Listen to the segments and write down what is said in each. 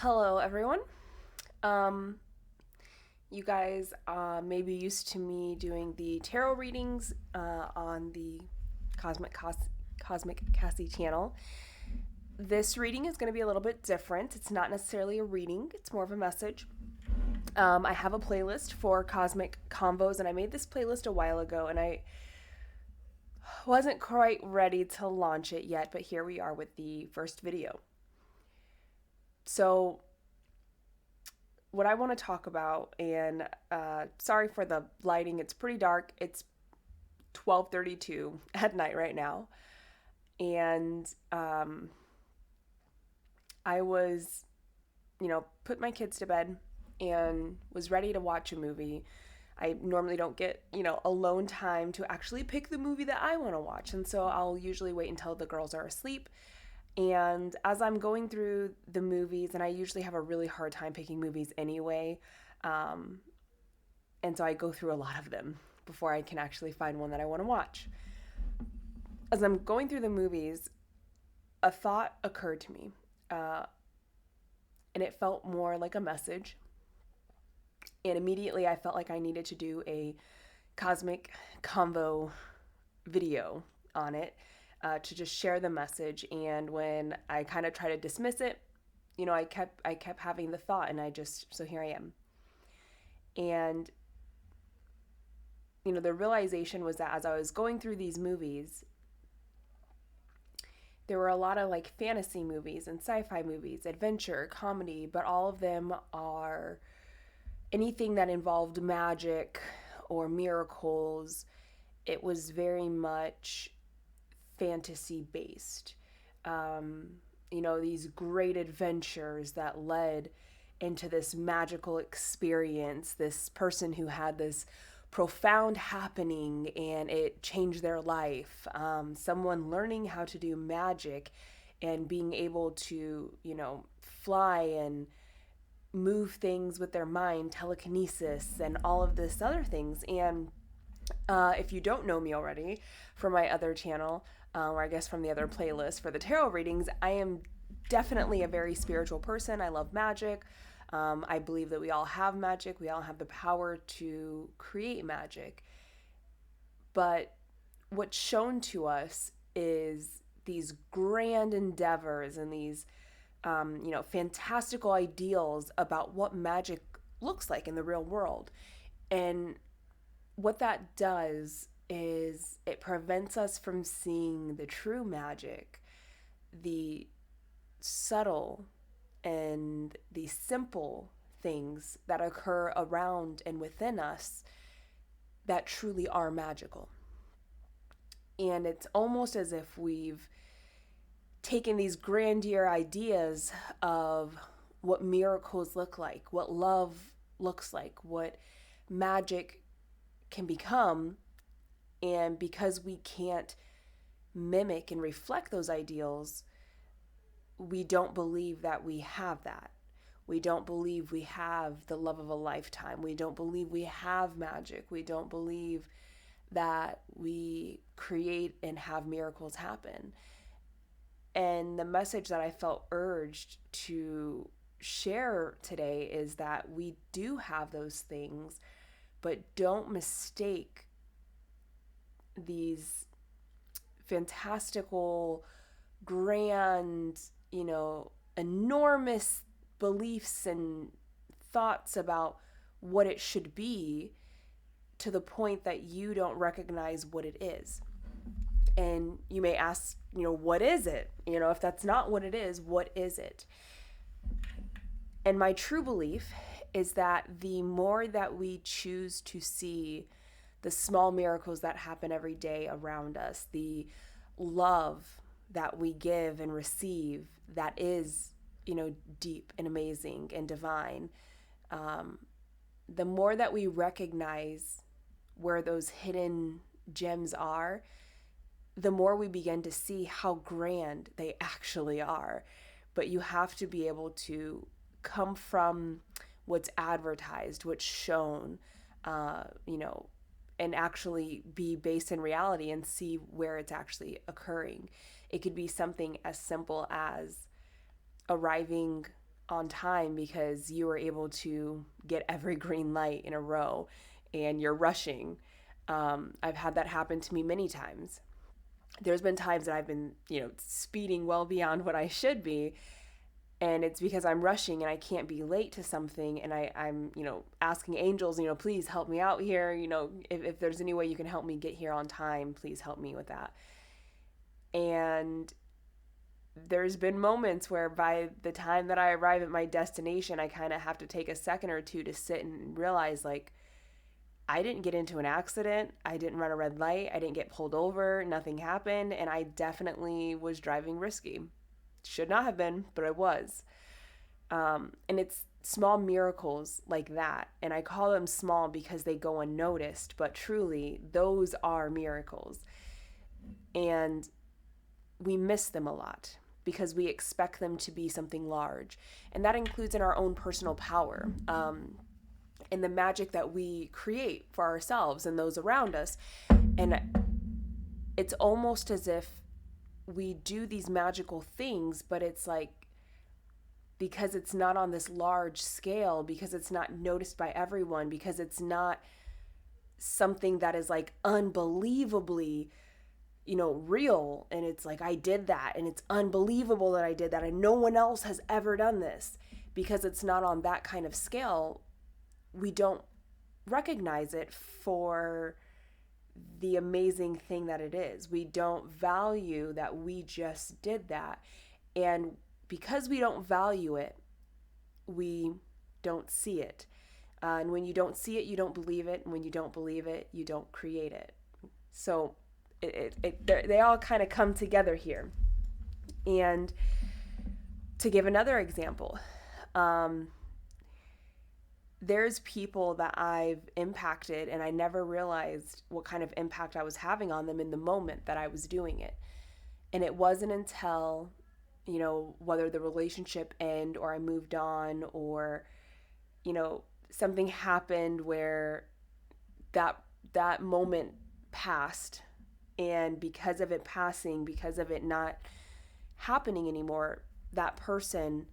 Hello, everyone. Um, you guys may be used to me doing the tarot readings on the Cosmic Cassie channel. This reading is going to be a little bit different. It's not necessarily a reading, it's more of a message. I have a playlist for Cosmic Convos, and I made this playlist a while ago, and I wasn't quite ready to launch it yet, but here we are with the first video. So, what I want to talk about, and sorry for the lighting, it's pretty dark. It's 12:32 at night right now, and I was, put my kids to bed and was ready to watch a movie. I normally don't get, alone time to actually pick the movie that I want to watch, and so I'll usually wait until the girls are asleep. And as I'm going through the movies, and I usually have a really hard time picking movies anyway, um, and so I go through a lot of them before I can actually find one that I want to watch. As I'm going through the movies, a thought occurred to me, uh, and it felt more like a message. And immediately I felt like I needed to do a cosmic convo video on it to just share the message. And when I kind of try to dismiss it, I kept having the thought, and so here I am. And the realization was that as I was going through these movies, there were a lot of like fantasy movies and sci-fi movies, adventure, comedy, but all of them are anything that involved magic or miracles. It was very much fantasy based. These great adventures that led into this magical experience, this person who had this profound happening and it changed their life, someone learning how to do magic and being able to, fly and move things with their mind, telekinesis, and all of this other things. And if you don't know me already from my other channel, or I guess from the other playlist for the tarot readings, I am definitely a very spiritual person. I love magic. I believe that we all have magic. We all have the power to create magic. But what's shown to us is these grand endeavors and these, fantastical ideals about what magic looks like in the real world. And what that does is it prevents us from seeing the true magic, the subtle and the simple things that occur around and within us that truly are magical. And it's almost as if we've taken these grandeur ideas of what miracles look like, what love looks like, what magic can become. And because we can't mimic and reflect those ideals, we don't believe that we have that. We don't believe we have the love of a lifetime. We don't believe we have magic. We don't believe that we create and have miracles happen. And the message that I felt urged to share today is that we do have those things, but don't mistake these fantastical, grand, enormous beliefs and thoughts about what it should be to the point that you don't recognize what it is. And you may ask, what is it? If that's not what it is, what is it? And my true belief is that the more that we choose to see the small miracles that happen every day around us, the love that we give and receive that is, deep and amazing and divine, the more that we recognize where those hidden gems are, the more we begin to see how grand they actually are. But you have to be able to come from what's advertised, what's shown, and actually be based in reality and see where it's actually occurring. It could be something as simple as arriving on time because you were able to get every green light in a row and you're rushing. I've had that happen to me many times. There's been times that I've been, speeding well beyond what I should be. And it's because I'm rushing and I can't be late to something. And I'm, asking angels, please help me out here. If there's any way you can help me get here on time, please help me with that. And there's been moments where by the time that I arrive at my destination, I kind of have to take a second or two to sit and realize, like, I didn't get into an accident. I didn't run a red light. I didn't get pulled over. Nothing happened. And I definitely was driving risky. Should not have been, but I was. And it's small miracles like that. And I call them small because they go unnoticed, but truly, those are miracles. And we miss them a lot because we expect them to be something large. And that includes in our own personal power. And the magic that we create for ourselves and those around us. And it's almost as if we do these magical things, but it's like, because it's not on this large scale, because it's not noticed by everyone, because it's not something that is like unbelievably, real. And it's like, I did that and it's unbelievable that I did that and no one else has ever done this. Because it's not on that kind of scale, we don't recognize it for the amazing thing that it is. We don't value that we just did that. And because we don't value it, we don't see it. And when you don't see it, you don't believe it. And when you don't believe it, you don't create it. So they all kind of come together here. And to give another example, there's people that I've impacted and I never realized what kind of impact I was having on them in the moment that I was doing it. And it wasn't until, whether the relationship ended or I moved on or, something happened where that moment passed. And because of it passing, because of it not happening anymore, that person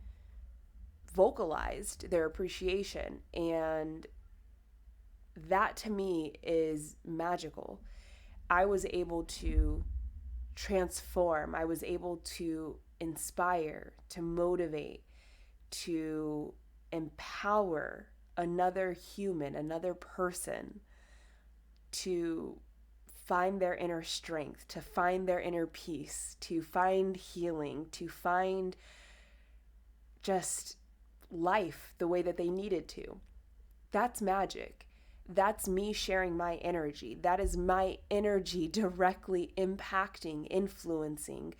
vocalized their appreciation. And that to me is magical. I was able to transform. I was able to inspire, to motivate, to empower another human, another person to find their inner strength, to find their inner peace, to find healing, to find just life the way that they needed to. That's magic. That's me sharing my energy. That is my energy directly impacting, influencing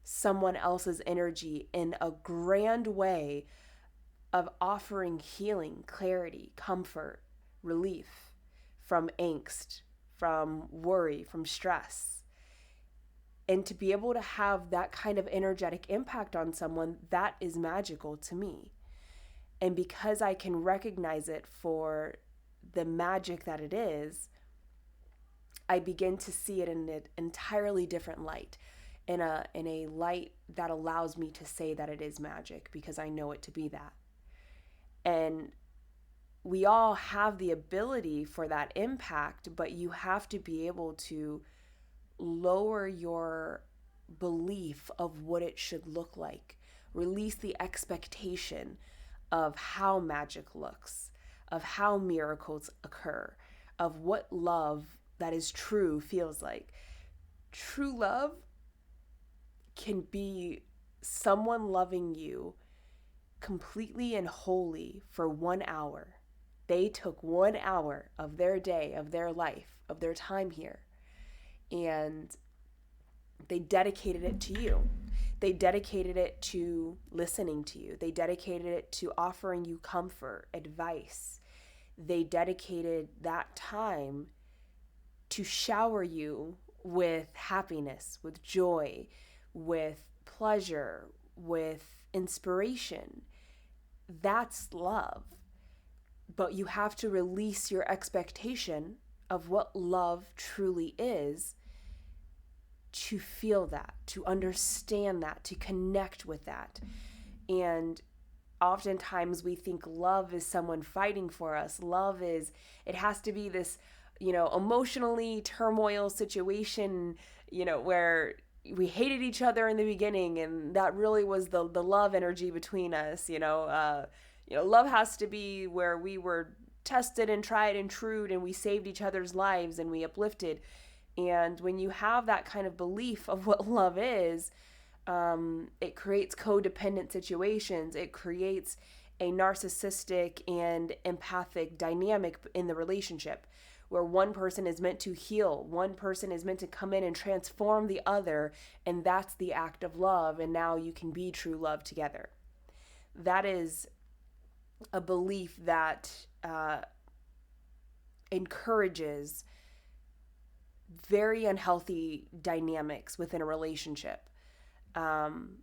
someone else's energy in a grand way of offering healing, clarity, comfort, relief from angst, from worry, from stress. And to be able to have that kind of energetic impact on someone, that is magical to me. And because I can recognize it for the magic that it is, I begin to see it in an entirely different light, in a light that allows me to say that it is magic because I know it to be that. And we all have the ability for that impact, but you have to be able to lower your belief of what it should look like. Release the expectation of how magic looks, of how miracles occur, of what love that is true feels like. True love can be someone loving you completely and wholly for 1 hour. They took 1 hour of their day, of their life, of their time here, and they dedicated it to you. They dedicated it to listening to you. They dedicated it to offering you comfort, advice. They dedicated that time to shower you with happiness, with joy, with pleasure, with inspiration. That's love. But you have to release your expectation of what love truly is to feel that, to understand that, to connect with that. And oftentimes we think love is someone fighting for us. Love is, it has to be this, emotionally turmoil situation, where we hated each other in the beginning, and that really was the love energy between us. Love has to be where we were tested and tried and true, and we saved each other's lives and we uplifted. And when you have that kind of belief of what love is, it creates codependent situations. It creates a narcissistic and empathic dynamic in the relationship, where one person is meant to heal, one person is meant to come in and transform the other, and that's the act of love, and now you can be true love together. That is a belief that encourages very unhealthy dynamics within a relationship. And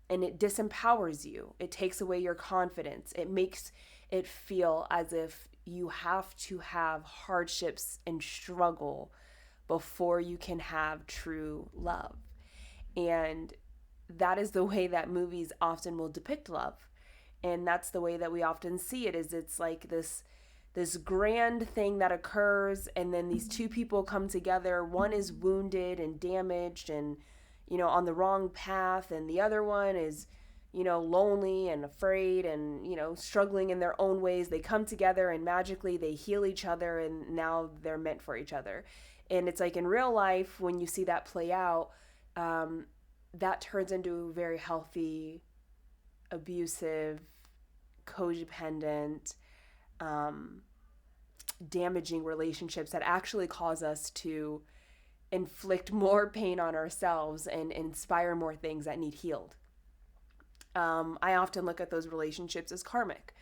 it disempowers you. It takes away your confidence. It makes it feel as if you have to have hardships and struggle before you can have true love. And that is the way that movies often will depict love. And that's the way that we often see it, is it's like this grand thing that occurs, and then these two people come together. One is wounded and damaged and, on the wrong path, and the other one is, lonely and afraid and, struggling in their own ways. They come together and magically they heal each other, and now they're meant for each other. And it's like in real life, when you see that play out, that turns into very healthy, abusive, codependent, damaging relationships that actually cause us to inflict more pain on ourselves and inspire more things that need healed. I often look at those relationships as karmic.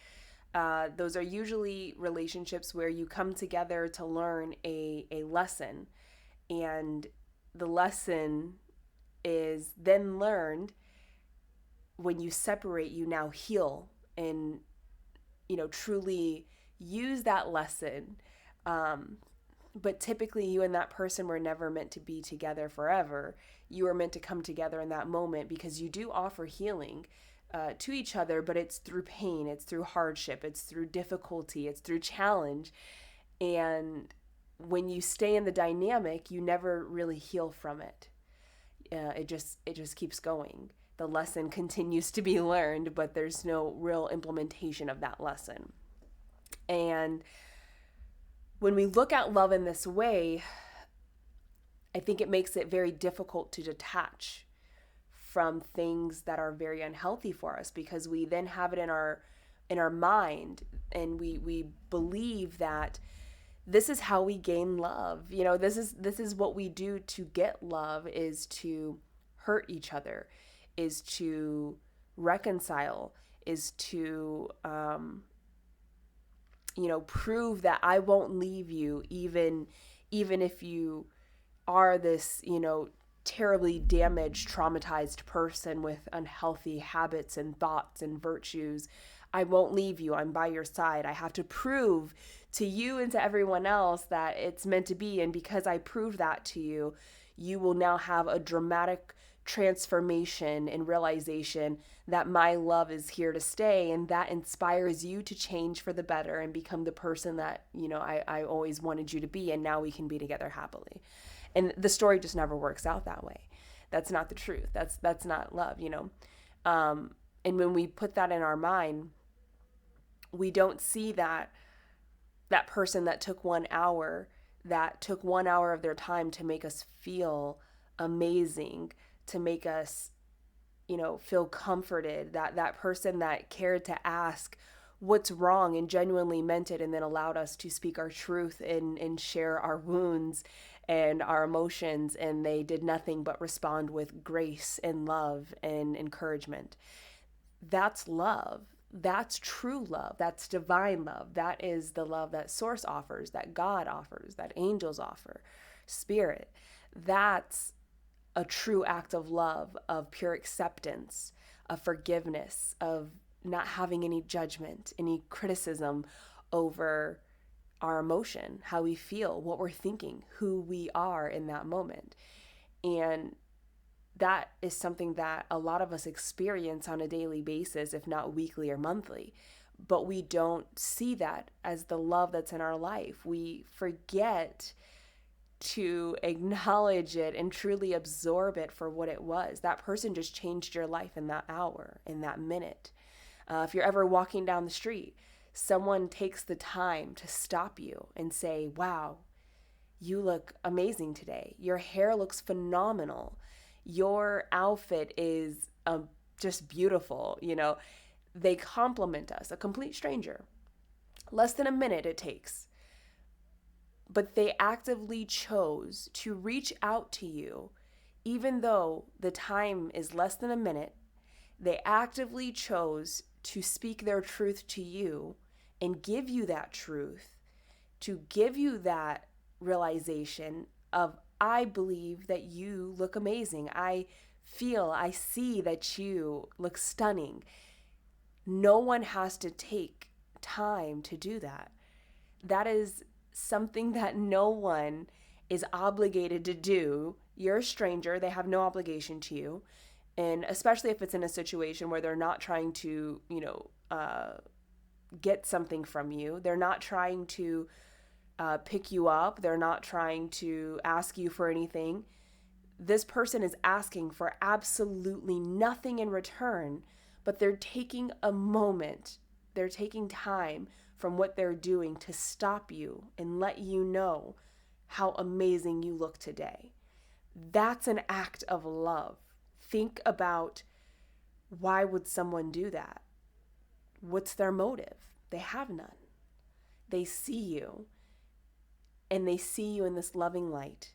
Those are usually relationships where you come together to learn a lesson, and the lesson is then learned. When you separate, you now heal and, truly use that lesson. But typically you and that person were never meant to be together forever. You are meant to come together in that moment, because you do offer healing to each other, but it's through pain, it's through hardship, it's through difficulty, it's through challenge. And when you stay in the dynamic, you never really heal from it. It just keeps going. The lesson continues to be learned, but there's no real implementation of that lesson. And when we look at love in this way, I think it makes it very difficult to detach from things that are very unhealthy for us, because we then have it in our mind, and we believe that this is how we gain love. This is what we do to get love, is to hurt each other, is to reconcile, is to prove that I won't leave you, even if you are this, terribly damaged, traumatized person with unhealthy habits and thoughts and virtues. I won't leave you. I'm by your side. I have to prove to you and to everyone else that it's meant to be. And because I proved that to you, you will now have a dramatic transformation and realization that my love is here to stay, and that inspires you to change for the better and become the person that I always wanted you to be, and now we can be together happily. And the story just never works out that way. That's not the truth. That's not love. And when we put that in our mind, we don't see that person that took 1 hour of their time to make us feel amazing, to make us, feel comforted, that person that cared to ask what's wrong and genuinely meant it, and then allowed us to speak our truth and share our wounds and our emotions, and they did nothing but respond with grace and love and encouragement. That's love. That's true love. That's divine love. That is the love that Source offers, that God offers, that angels offer, Spirit. That's a true act of love, of pure acceptance, of forgiveness, of not having any judgment, any criticism over our emotion, how we feel, what we're thinking, who we are in that moment. And that is something that a lot of us experience on a daily basis, if not weekly or monthly. But we don't see that as the love that's in our life. We forget to acknowledge it and truly absorb it for what it was. That person just changed your life in that hour, in that minute. If you're ever walking down the street, someone takes the time to stop you and say, wow, you look amazing today. Your hair looks phenomenal. Your outfit is just beautiful. They compliment us, a complete stranger. Less than a minute it takes. But they actively chose to reach out to you, even though the time is less than a minute. They actively chose to speak their truth to you and give you that truth, to give you that realization of, I believe that you look amazing. I see that you look stunning. No one has to take time to do that. That is something that no one is obligated to do. You're a stranger. They have no obligation to you. And especially if it's in a situation where they're not trying to, get something from you. They're not trying to pick you up. They're not trying to ask you for anything. This person is asking for absolutely nothing in return, but they're taking a moment. They're taking time from what they're doing to stop you and let you know how amazing you look today. That's an act of love. Think about, why would someone do that? What's their motive? They have none. They see you, and they see you in this loving light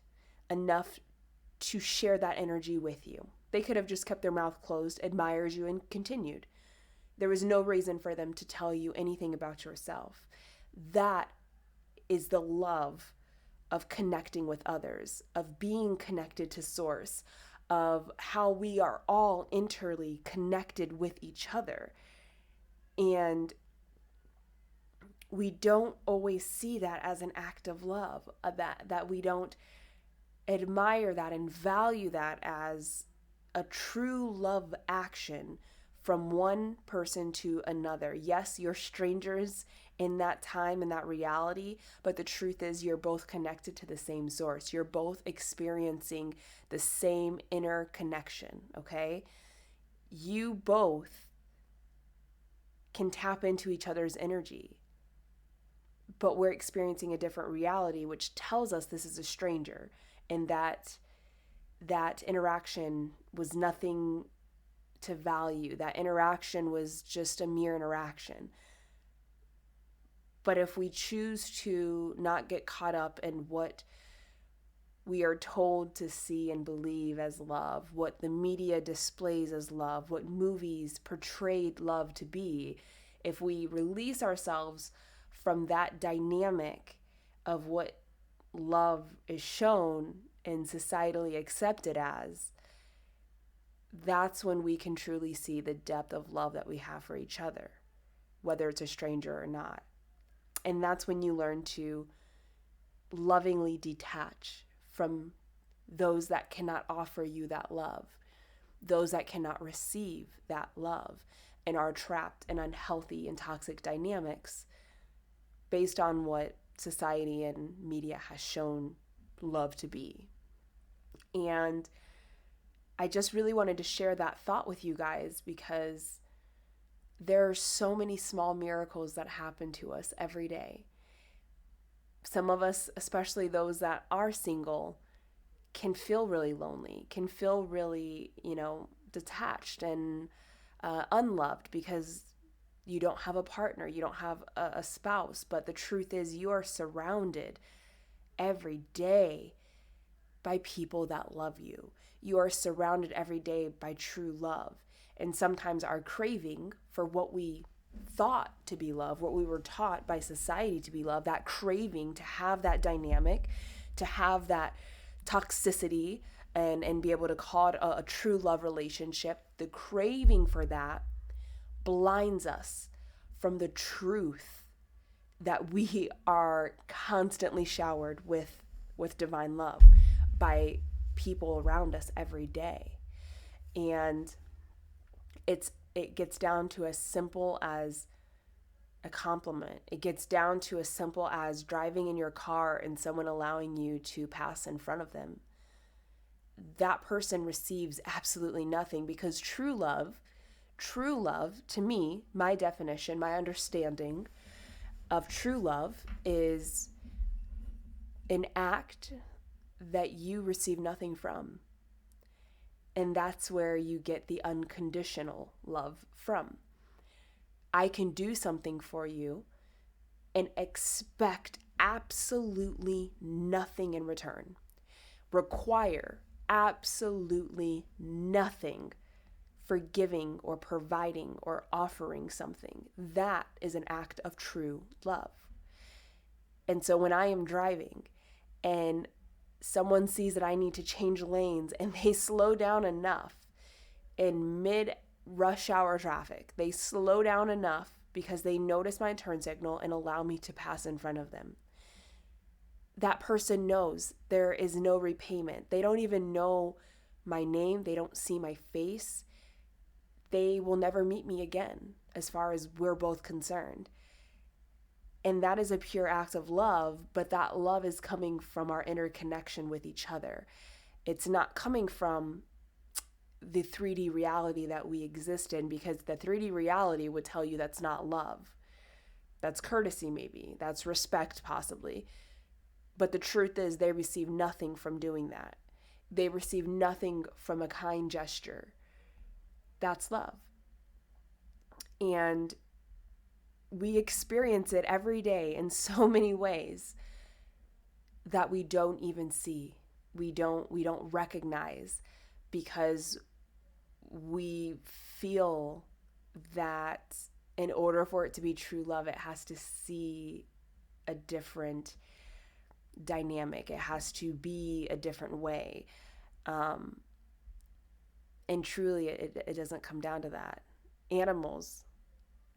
enough to share that energy with you. They could have just kept their mouth closed, admired you, and continued. There was no reason for them to tell you anything about yourself. That is the love of connecting with others, of being connected to Source, of how we are all interly connected with each other. And we don't always see that as an act of love, that we don't admire that and value that as a true love action from one person to another. Yes, you're strangers in that time, in that reality, but the truth is you're both connected to the same source. You're both experiencing the same inner connection, okay? You both can tap into each other's energy, but we're experiencing a different reality, which tells us this is a stranger, and that interaction was nothing to value. That interaction was just a mere interaction. But if we choose to not get caught up in what we are told to see and believe as love, what the media displays as love, what movies portrayed love to be, if we release ourselves from that dynamic of what love is shown and societally accepted as, that's when we can truly see the depth of love that we have for each other, whether it's a stranger or not. And that's when you learn to lovingly detach from those that cannot offer you that love, those that cannot receive that love, and are trapped in unhealthy and toxic dynamics based on what society and media has shown love to be. And I just really wanted to share that thought with you guys, because there are so many small miracles that happen to us every day. Some of us, especially those that are single, can feel really lonely, can feel really, detached and unloved because you don't have a partner, you don't have a spouse. But the truth is, you are surrounded every day by people that love you. You are surrounded every day by true love. And sometimes our craving for what we thought to be love, what we were taught by society to be love, that craving to have that dynamic, to have that toxicity and be able to call it a true love relationship, the craving for that blinds us from the truth that we are constantly showered with divine love by people around us every day. And it gets down to as simple as a compliment. It gets down to as simple as driving in your car and someone allowing you to pass in front of them. That person receives absolutely nothing, because true love to me, my definition, my understanding of true love is an act that you receive nothing from. And that's where you get the unconditional love from. I can do something for you and expect absolutely nothing in return. Require absolutely nothing for giving or providing or offering something. That is an act of true love. And so when I am driving and someone sees that I need to change lanes and they slow down enough in mid rush hour traffic, they slow down enough because they notice my turn signal and allow me to pass in front of them. That person knows there is no repayment. They don't even know my name. They don't see my face. They will never meet me again, as far as we're both concerned. And that is a pure act of love, but that love is coming from our interconnection with each other. It's not coming from the 3D reality that we exist in, because the 3D reality would tell you that's not love. That's courtesy, maybe. That's respect, possibly. But the truth is, they receive nothing from doing that. They receive nothing from a kind gesture. That's love. And we experience it every day in so many ways that we don't even see. We don't recognize, because we feel that in order for it to be true love, it has to see a different dynamic. It has to be a different way. And truly, it doesn't come down to that. Animals,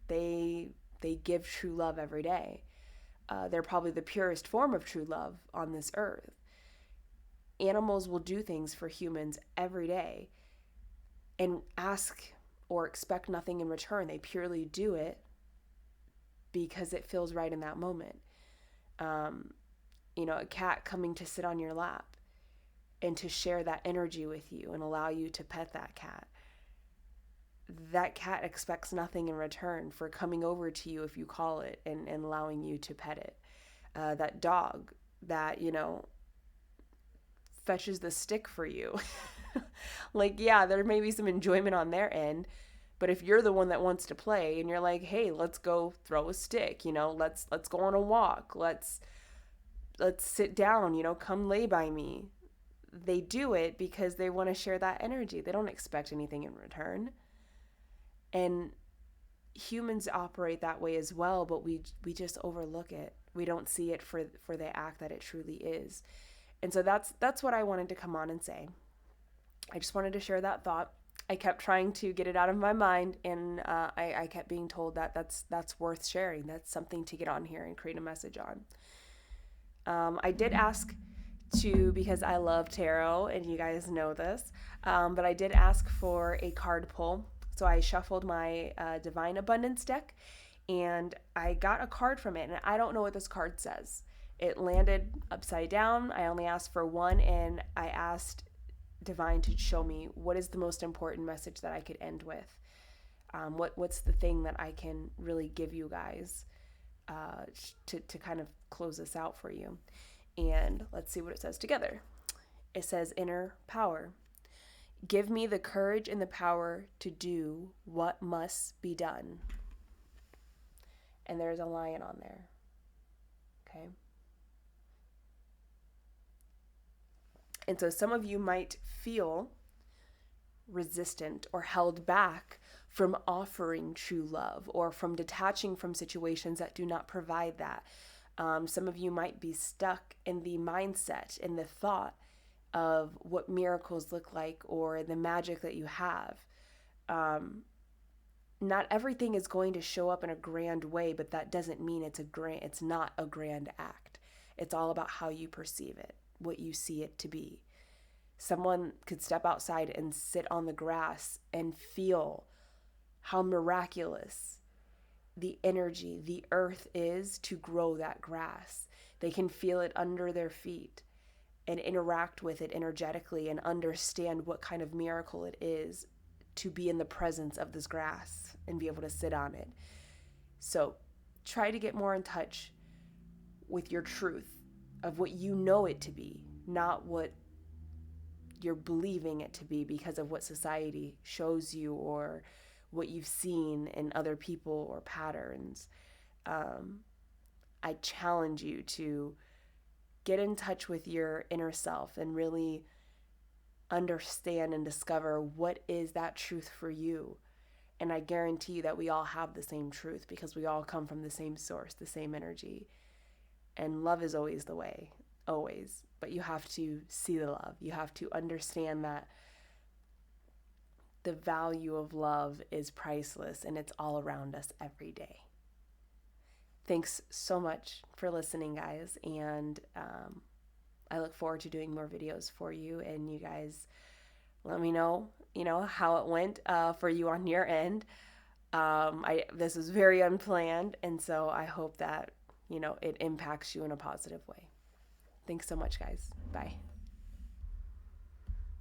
they give true love every day. They're probably the purest form of true love on this earth. Animals will do things for humans every day and ask or expect nothing in return. They purely do it because it feels right in that moment. A cat coming to sit on your lap and to share that energy with you and allow you to pet that cat. That cat expects nothing in return for coming over to you if you call it and allowing you to pet it. That dog that, fetches the stick for you. There may be some enjoyment on their end, but if you're the one that wants to play and you're like, hey, let's go throw a stick, let's go on a walk, let's sit down, come lay by me. They do it because they want to share that energy. They don't expect anything in return. And humans operate that way as well, but we just overlook it. We don't see it for the act that it truly is. And so that's what I wanted to come on and say. I just wanted to share that thought. I kept trying to get it out of my mind, and I kept being told that that's worth sharing. That's something to get on here and create a message on. I did ask because I love tarot, and you guys know this, but I did ask for a card pull. So I shuffled my Divine Abundance deck, and I got a card from it, and I don't know what this card says. It landed upside down. I only asked for one, and I asked Divine to show me what is the most important message that I could end with. What's the thing that I can really give you guys to kind of close this out for you. And let's see what it says together. It says, inner power. Give me the courage and the power to do what must be done. And there's a lion on there. Okay. And so some of you might feel resistant or held back from offering true love, or from detaching from situations that do not provide that. Some of you might be stuck in the mindset, in the thought of what miracles look like, or the magic that you have. Not everything is going to show up in a grand way, but that doesn't mean it's not a grand act. It's all about how you perceive it, what you see it to be. Someone could step outside and sit on the grass and feel how miraculous the energy, the earth is to grow that grass. They can feel it under their feet and interact with it energetically and understand what kind of miracle it is to be in the presence of this grass and be able to sit on it. So try to get more in touch with your truth of what you know it to be, not what you're believing it to be because of what society shows you or what you've seen in other people or patterns. I challenge you to get in touch with your inner self and really understand and discover what is that truth for you. And I guarantee you that we all have the same truth because we all come from the same source, the same energy. And love is always the way, always. But you have to see the love. You have to understand that the value of love is priceless and it's all around us every day. Thanks so much for listening, guys. And I look forward to doing more videos for you. And you guys let me know, how it went for you on your end. This was very unplanned. And so I hope that, it impacts you in a positive way. Thanks so much, guys. Bye.